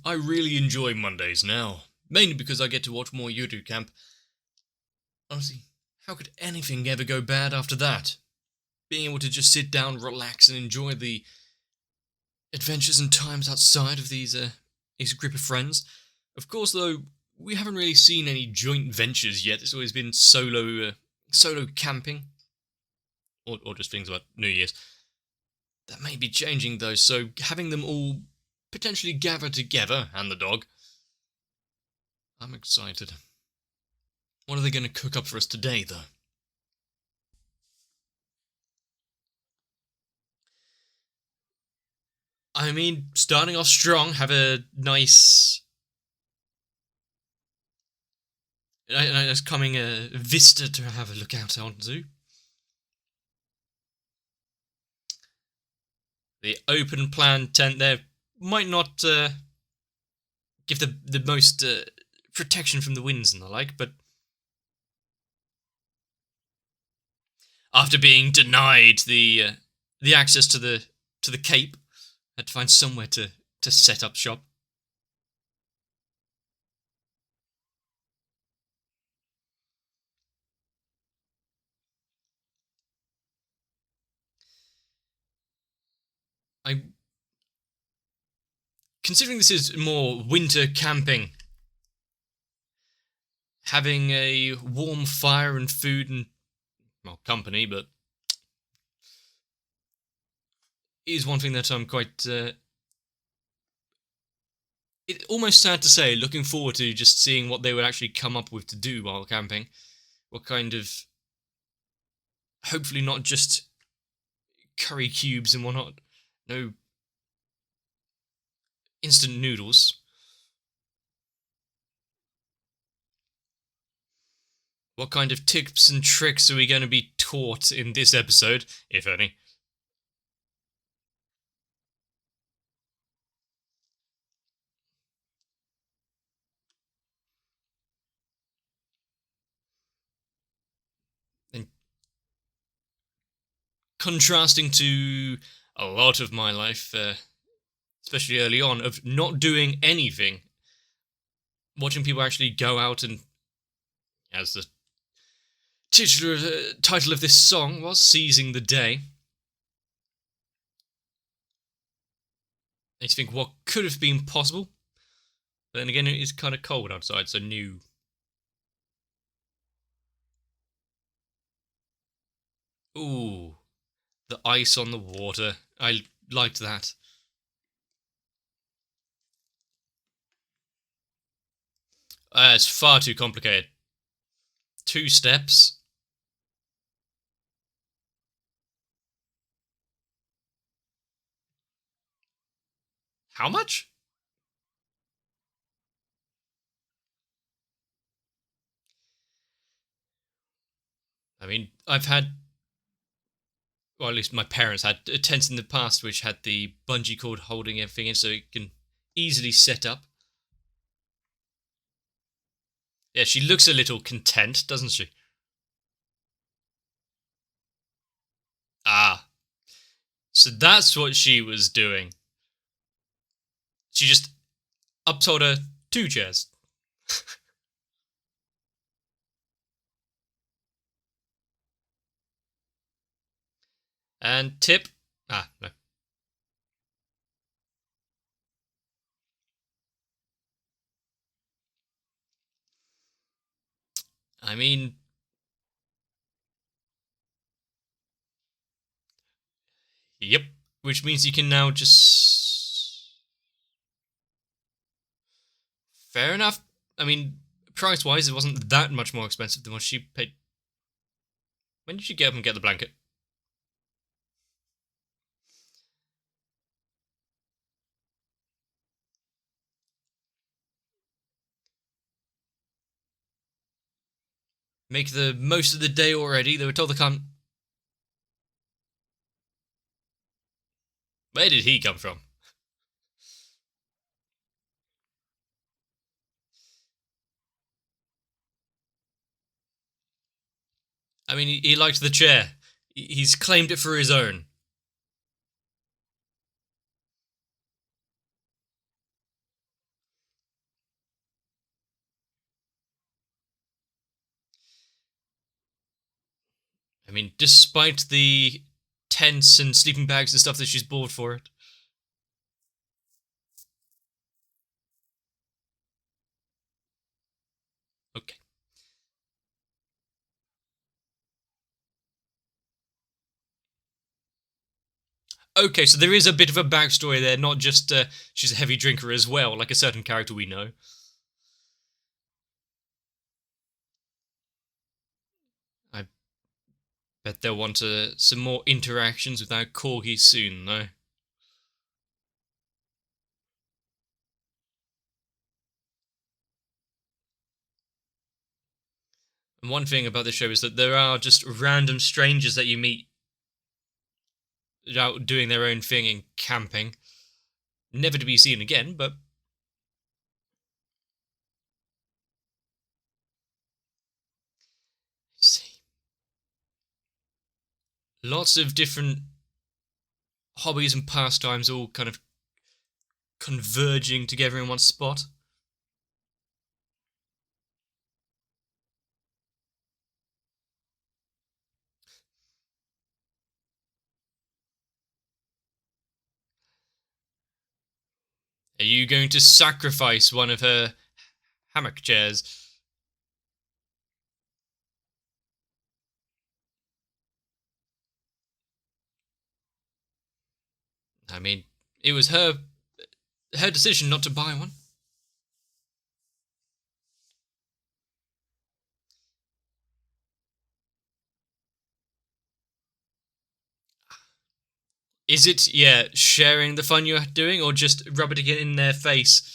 I really enjoy Mondays now. Mainly because I get to watch more Yuru camp. Honestly, how could anything ever go bad after that? Being able to just sit down, relax, and enjoy the adventures and times outside of these group of friends. Of course, though, we haven't really seen any joint ventures yet. It's always been solo camping, or just things about New Year's. That may be changing though. So having them all potentially gather together, and the dog, I'm excited. What are they going to cook up for us today, though? I mean, starting off strong, have a nice coming vista to have a look out onto. The open plan tent there might not give the most protection from the winds and the like, but after being denied the access to the cape, I had to find somewhere to set up shop. Considering this is more winter camping, having a warm fire and food and, well, company, but is one thing that I'm quite, it's almost sad to say, looking forward to just seeing what they would actually come up with to do while camping. What kind of, hopefully not just curry cubes and whatnot. No instant noodles. What kind of tips and tricks are we going to be taught in this episode, if any? And contrasting to a lot of my life, especially early on, of not doing anything, watching people actually go out and, as the title of this song was, seizing the day. Makes you think what could have been possible. But then again, it is kind of cold outside, so new. Ooh, the ice on the water. I liked that. It's far too complicated. 2 steps. How much? I mean, I've had, well, at least my parents had tents in the past which had the bungee cord holding everything in so it can easily set up. Yeah, she looks a little content, doesn't she? Ah, so that's what she was doing. She just upsold her 2 chairs. And tip. Ah, no. I mean, yep. Which means you can now just. Fair enough. I mean, price wise, it wasn't that much more expensive than what she paid. When did she get up and get the blanket? Make the most of the day already. They were told they can't. Where did he come from? I mean, he liked the chair. He's claimed it for his own. I mean, despite the tents and sleeping bags and stuff that she's bought for it. Okay. Okay, so there is a bit of a backstory there, not just she's a heavy drinker as well, like a certain character we know. I bet they'll want some more interactions with our corgi soon, though. And one thing about the show is that there are just random strangers that you meet out doing their own thing and camping. Never to be seen again, but see. Lots of different hobbies and pastimes all kind of converging together in one spot. Are you going to sacrifice one of her hammock chairs? I mean, it was her decision not to buy one. Is it, yeah, sharing the fun you're doing, or just rubbing it in their face?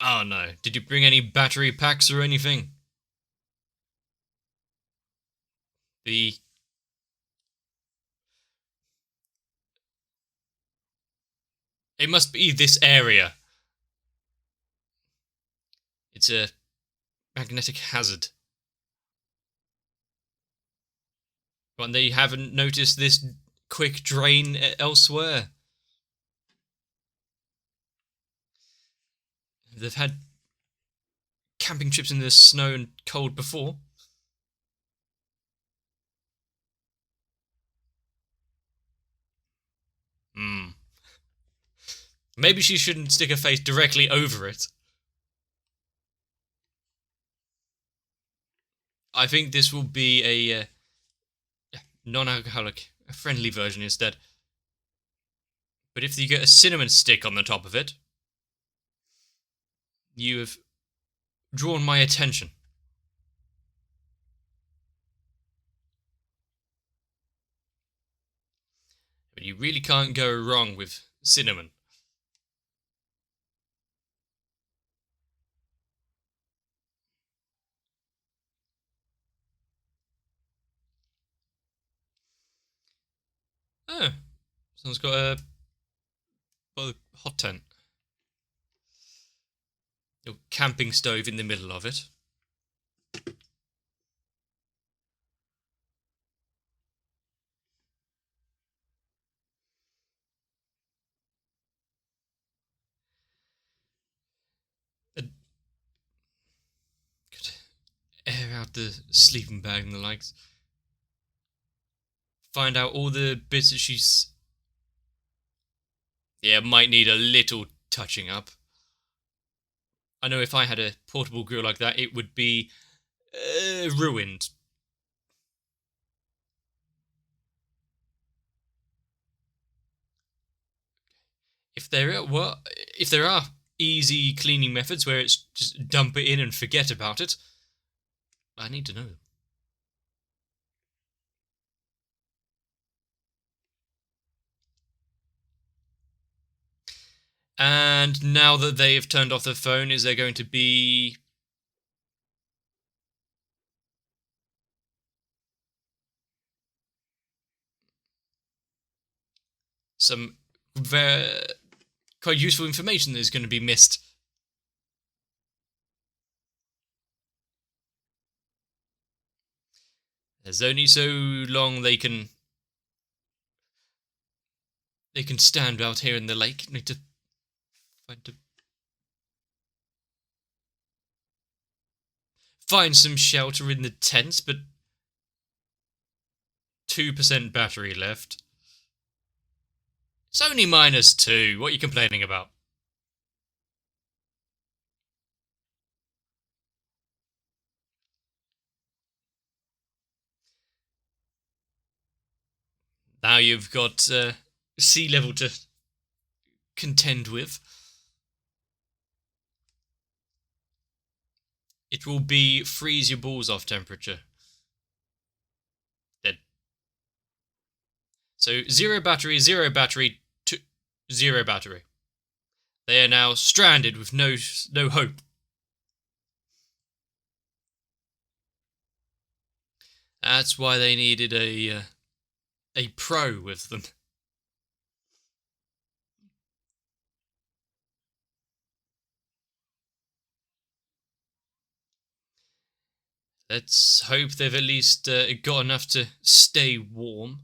Oh no. Did you bring any battery packs or anything? The. It must be this area. It's a magnetic hazard. But they haven't noticed this quick drain elsewhere. They've had camping trips in the snow and cold before. Hmm. Maybe she shouldn't stick her face directly over it. I think this will be a non-alcoholic, a friendly version instead. But if you get a cinnamon stick on the top of it, you have drawn my attention. But you really can't go wrong with cinnamon. Oh, someone's got a hot tent. A camping stove in the middle of it. Could air out the sleeping bag and the likes. Find out all the bits that she's. Yeah, might need a little touching up. I know if I had a portable grill like that, it would be ruined. If there are easy cleaning methods where it's just dump it in and forget about it, I need to know. And now that they have turned off the phone, is there going to be some very quite useful information that is going to be missed? There's only so long they can They can stand out here in the lake. Need to find some shelter in the tents, but 2% battery left. It's only -2. What are you complaining about? Now you've got sea level to contend with. It will be freeze your balls off temperature. Dead. So 0 battery, 0 battery, 0 battery. They are now stranded with no hope. That's why they needed a pro with them. Let's hope they've at least got enough to stay warm.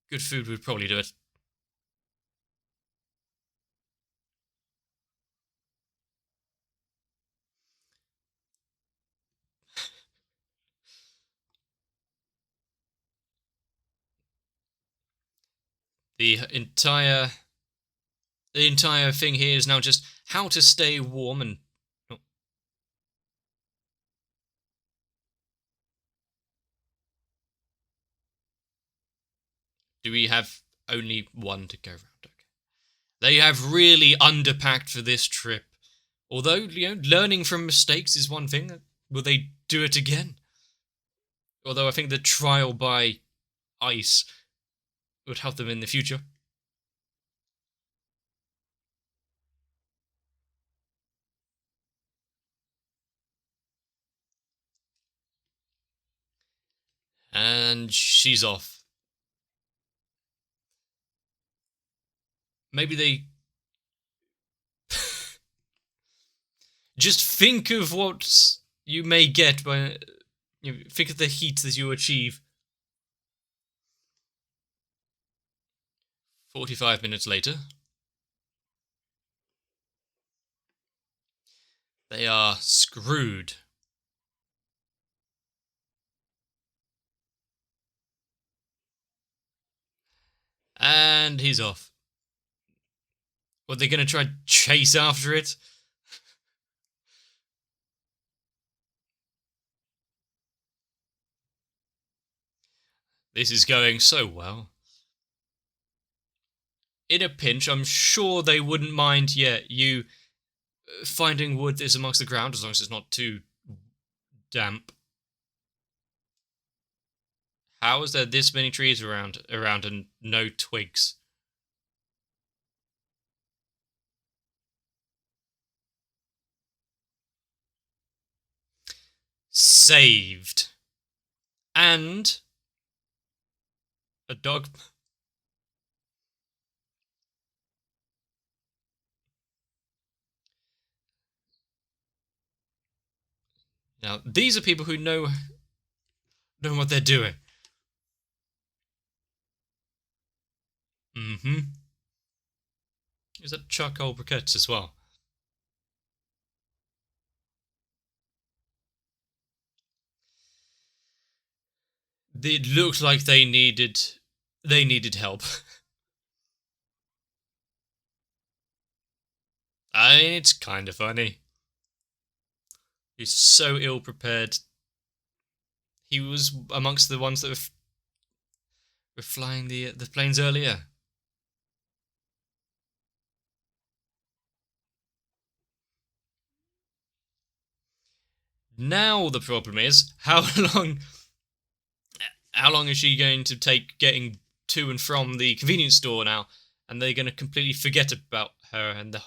Good food would probably do it. The entire thing here is now just how to stay warm and... Oh. Do we have only one to go around? Okay. They have really underpacked for this trip. Although, learning from mistakes is one thing. Will they do it again? Although I think the trial by ice would help them in the future. And she's off. Maybe they... Just think of what you may get by... think of the heat that you achieve. 45 minutes later. They are screwed. And he's off. What, they're going to try to chase after it? This is going so well. In a pinch, I'm sure they wouldn't mind, you finding wood that's amongst the ground, as long as it's not too damp. How is there this many trees around and no twigs? Saved. And a dog. Now, these are people who know what they're doing. Mm-hmm. Is that charcoal briquettes as well? It looked like they needed help. I mean, it's kind of funny. He's so ill prepared. He was amongst the ones that were flying the planes earlier. Now the problem is, how long is she going to take getting to and from the convenience store now? And they're going to completely forget about her and the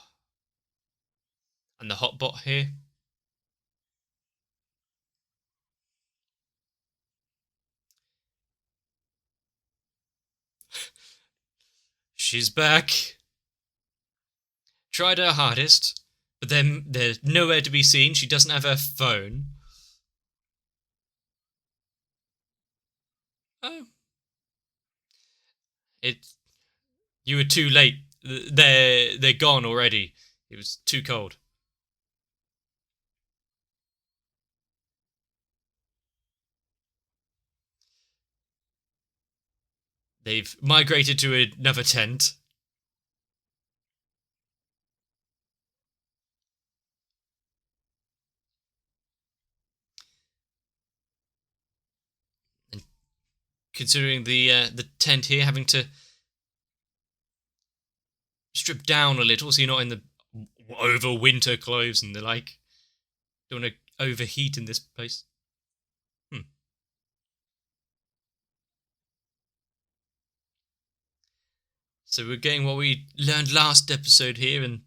hot bot here. She's back. Tried her hardest, but then they're nowhere to be seen. She doesn't have her phone. Oh. It. You were too late. They're gone already. It was too cold. They've migrated to another tent. And considering the tent here having to strip down a little so you're not in the over winter clothes and the like. Don't want to overheat in this place. So we're getting what we learned last episode here, and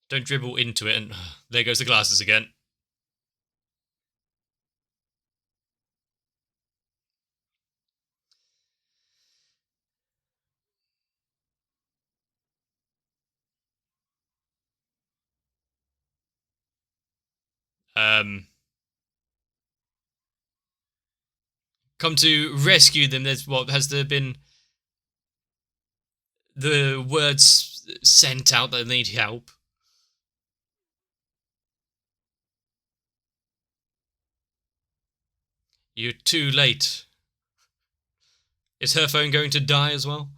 don't dribble into it, and there goes the glasses again. Come to rescue them. There's what has there been the words sent out that they need help? You're too late. Is her phone going to die as well?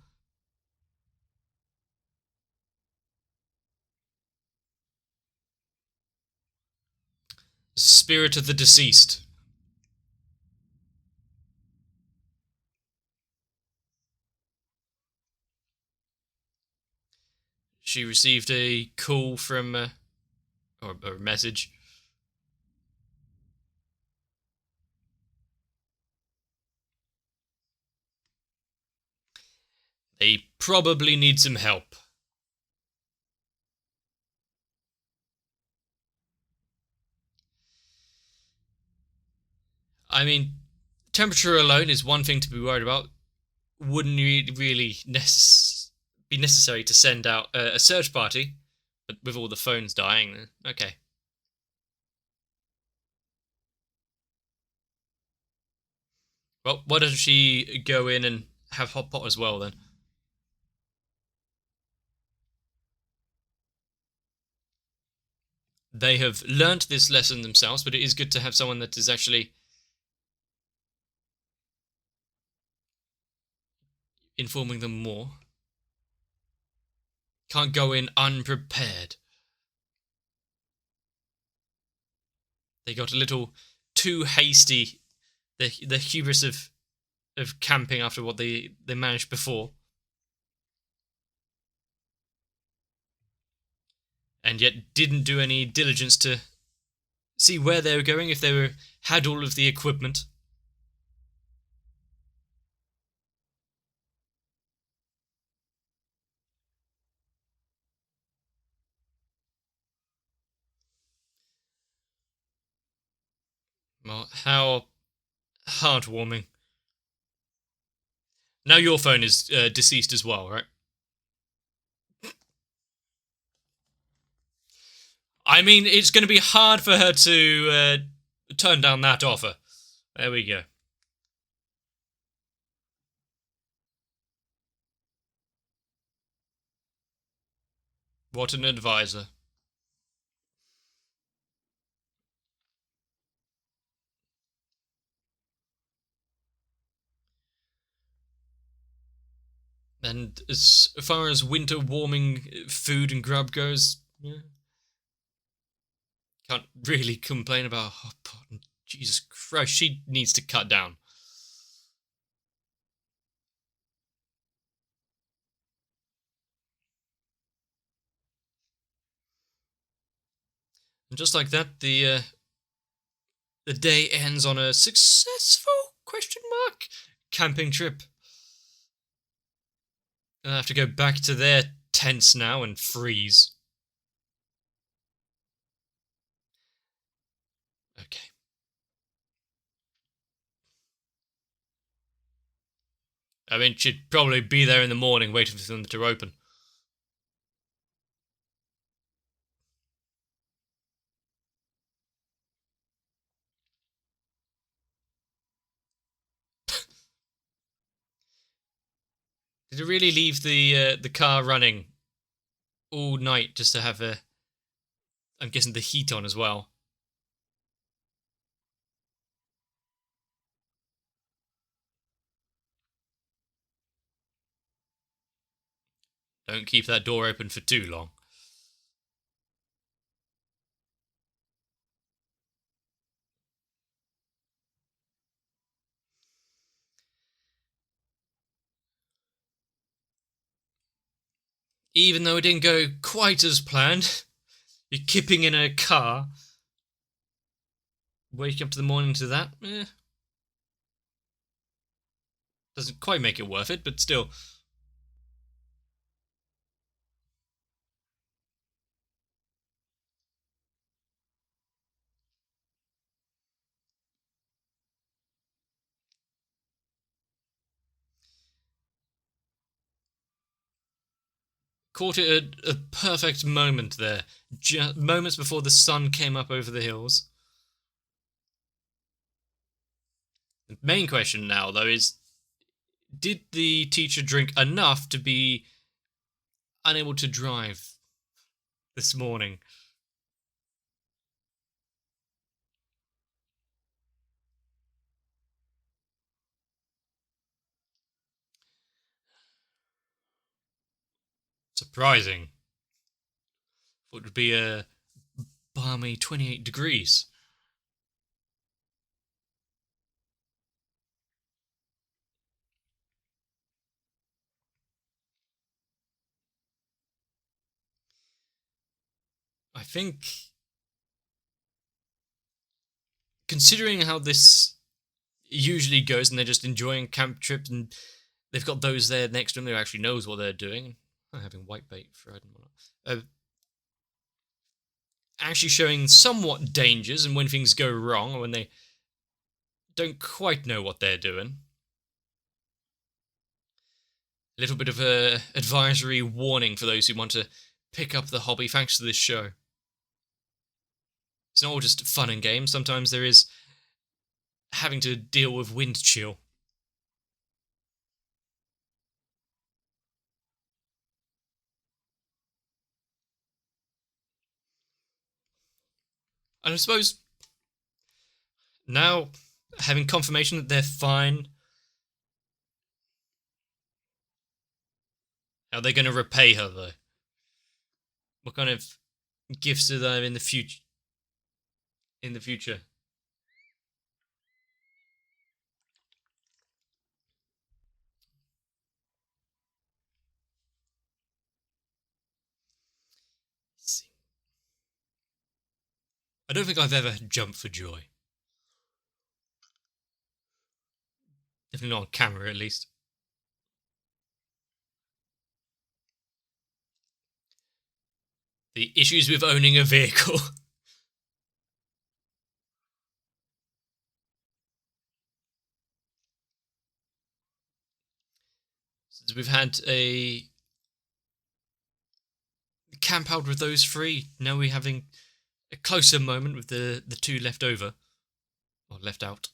Spirit of the deceased. She received a call from, or a message. They probably need some help. I mean, temperature alone is one thing to be worried about. Wouldn't really be necessary to send out a search party, but with all the phones dying, okay. Well, why doesn't she go in and have hot pot as well then? They have learnt this lesson themselves, but it is good to have someone that is actually informing them more. Can't go in unprepared. They got a little too hasty. The hubris of camping after what they managed before. And yet didn't do any diligence to see where they were going, if they had all of the equipment. Well, how heartwarming. Now your phone is deceased as well, right? I mean, it's going to be hard for her to turn down that offer. There we go. What an advisor. And as far as winter warming food and grub goes, yeah, can't really complain about hot pot. Jesus Christ, she needs to cut down. And just like that, the day ends on a successful question mark camping trip. They'll have to go back to their tents now and freeze. Okay. I mean, she'd probably be there in the morning waiting for them to open. Did it really leave the car running all night just to have I'm guessing the heat on as well? Don't keep that door open for too long. Even though it didn't go quite as planned, you're kipping in a car. Waking up to the morning to that, doesn't quite make it worth it, but still. Caught it at a perfect moment there. Moments before the sun came up over the hills. The main question now, though, is did the teacher drink enough to be unable to drive this morning? Surprising. It would be a balmy 28 degrees. I think, considering how this usually goes, and they're just enjoying camp trips, and they've got those there next to them who actually knows what they're doing. Having white bait fried and whatnot. Actually showing somewhat dangers and when things go wrong or when they don't quite know what they're doing. A little bit of a advisory warning for those who want to pick up the hobby thanks to this show. It's not all just fun and games. Sometimes there is having to deal with wind chill. And I suppose now, having confirmation that they're fine, how are they going to repay her, though? What kind of gifts are there in the future? I don't think I've ever jumped for joy. Definitely not on camera, at least. The issues with owning a vehicle. Since we've had a camp out with those three, now we're having a closer moment with the two left over. Or left out.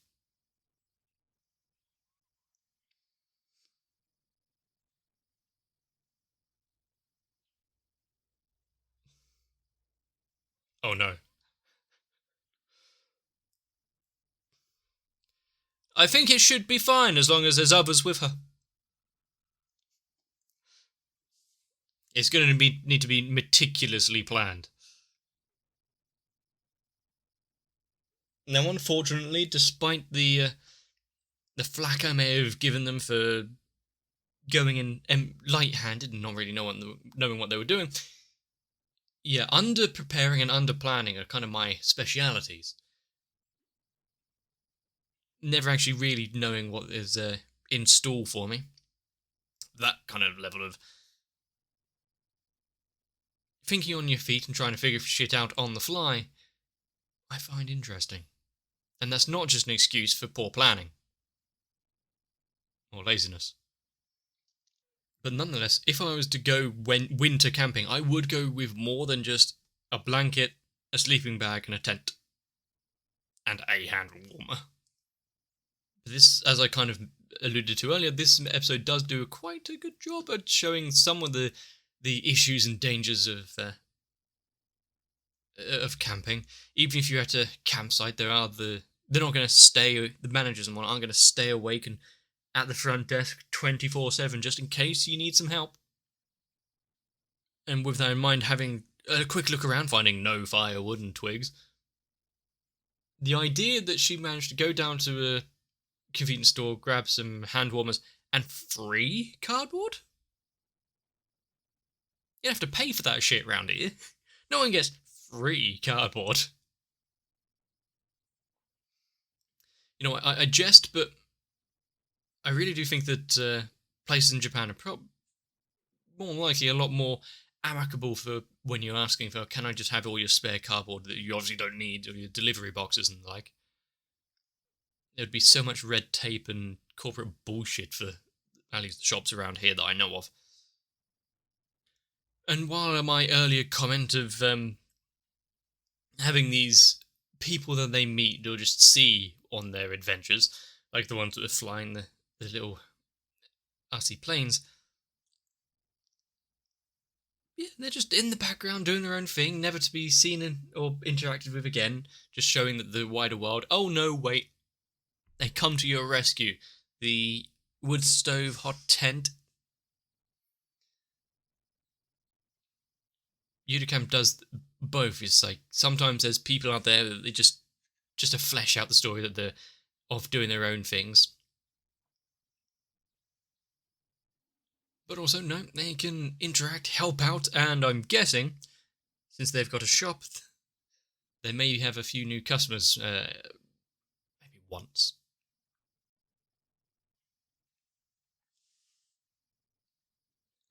Oh no. I think it should be fine as long as there's others with her. It's going to need to be meticulously planned. Now, unfortunately, despite the flack I may have given them for going in light-handed and not really knowing what they were doing, yeah, under-preparing and under-planning are kind of my specialities. Never actually really knowing what is in store for me. That kind of level of thinking on your feet and trying to figure shit out on the fly, I find interesting. And that's not just an excuse for poor planning. Or laziness. But nonetheless, if I was to go winter camping, I would go with more than just a blanket, a sleeping bag, and a tent. And a hand warmer. This, as I kind of alluded to earlier, this episode does do quite a good job at showing some of the issues and dangers of camping. Even if you're at a campsite, they're not going to stay. The managers and whatnot aren't going to stay awake and at the front desk 24/7 just in case you need some help. And with that in mind, having a quick look around, finding no firewood and twigs. The idea that she managed to go down to a convenience store, grab some hand warmers, and free cardboard? You have to pay for that shit round here. No one gets free cardboard. You know, I jest, but I really do think that places in Japan are more likely a lot more amicable for when you're asking for, can I just have all your spare cardboard that you obviously don't need, or your delivery boxes and the like. There'd be so much red tape and corporate bullshit for at least the shops around here that I know of. And while my earlier comment of having these people that they meet or just see on their adventures, like the ones that are flying the little RC planes, yeah, they're just in the background doing their own thing, never to be seen or interacted with again, just showing that the wider world, oh no, wait, they come to your rescue. The wood stove hot tent. Yuru Camp does both. It's like sometimes there's people out there that they just to flesh out the story that they're of doing their own things. But also, no, they can interact, help out, and I'm guessing, since they've got a shop, they may have a few new customers, maybe once.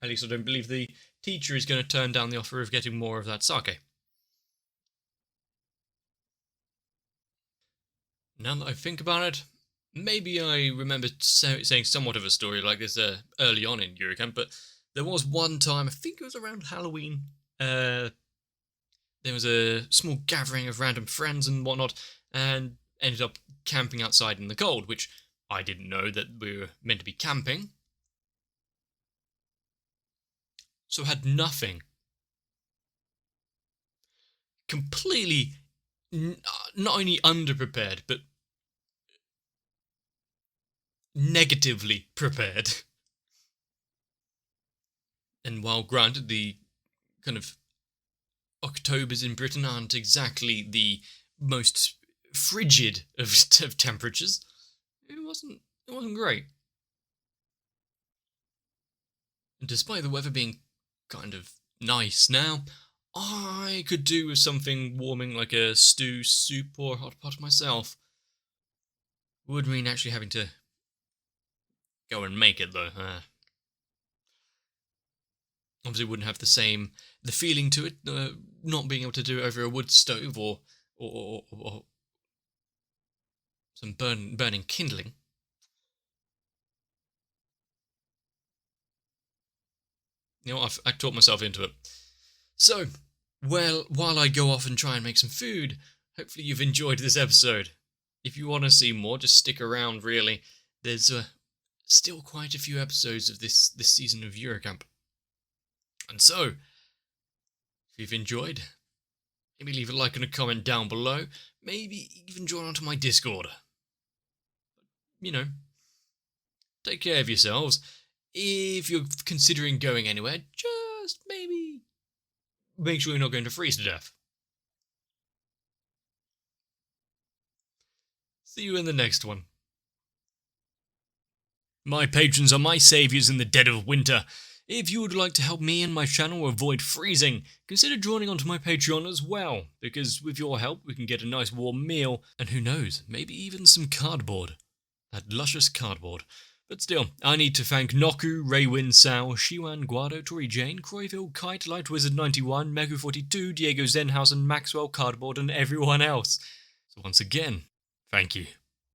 At least I don't believe the teacher is going to turn down the offer of getting more of that sake. Now that I think about it, maybe I remember saying somewhat of a story like this early on in Yuru Camp, but there was one time, I think it was around Halloween, there was a small gathering of random friends and whatnot, and ended up camping outside in the cold, which I didn't know that we were meant to be camping. So had nothing. Completely, not only underprepared, but negatively prepared. And while granted the kind of Octobers in Britain aren't exactly the most frigid of temperatures, it wasn't great. And despite the weather being kind of nice now, I could do with something warming like a stew, soup, or hot pot myself. Would mean actually having to go and make it though. Obviously wouldn't have the feeling to it, not being able to do it over a wood stove or some burning kindling. You know, I talked myself into it. So, well, while I go off and try and make some food, hopefully you've enjoyed this episode. If you want to see more, just stick around, really. There's still quite a few episodes of this season of Yuru Camp. And so, if you've enjoyed, maybe leave a like and a comment down below. Maybe even join onto my Discord. You know, take care of yourselves. If you're considering going anywhere, just maybe make sure you're not going to freeze to death. See you in the next one. My patrons are my saviours in the dead of winter. If you would like to help me and my channel avoid freezing, consider joining onto my Patreon as well, because with your help we can get a nice warm meal, and who knows, maybe even some cardboard. That luscious cardboard. But still, I need to thank Noku, Raywin, Sao, Shiwan, Guado, Tori Jane, Croyville, Kite, Light Wizard 91, Megu42, Diego Zenhausen, Maxwell, Cardboard, and everyone else. So once again, thank you.